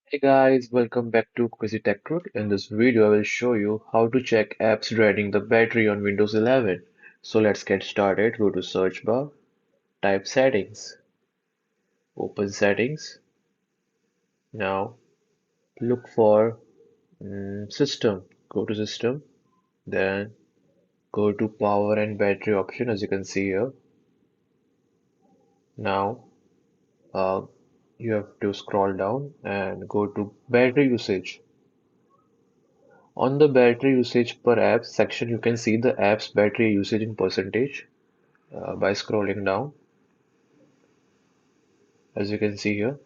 Hey guys, welcome back to Crazy Tech Truth. In this video, I will show you how to check apps draining the battery on Windows 11. So let's get started. Go to search bar, type settings, open settings. Now look for system. Go to system, then go to power and battery option as you can see here. Now uh, you have to scroll down and go to battery usage. On the battery usage per app section, you can see the app's battery usage in percentage by scrolling down. As you can see here,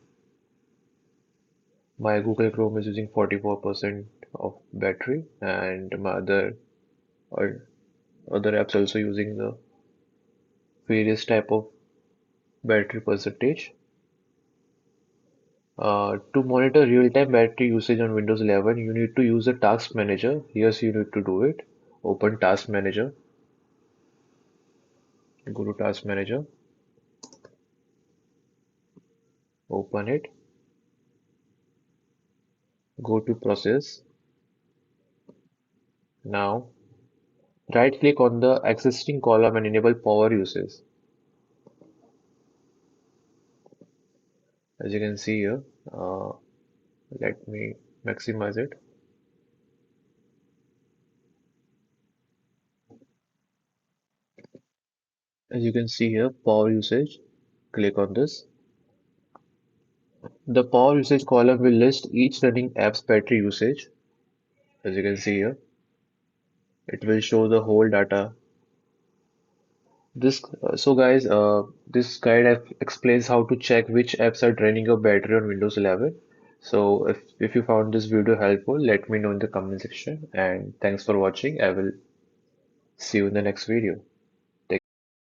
my Google Chrome is using 44% of battery, and my or other apps also using the various type of battery percentage. To monitor real-time battery usage on Windows 11, you need to use the Task Manager. Yes, you need to do it. Open Task Manager. Go to Task Manager. Open it. Go to Process. Now, right-click on the existing column and enable power usage. As you can see here, uh, let me maximize it. As you can see here, power usage. Click on this. The power usage column will list each running app's battery usage. As you can see here, it will show the whole data. This guide explains how to check which apps are draining your battery on Windows 11. So if you found this video helpful, let me know in the comment section. And thanks for watching. I will see you in the next video.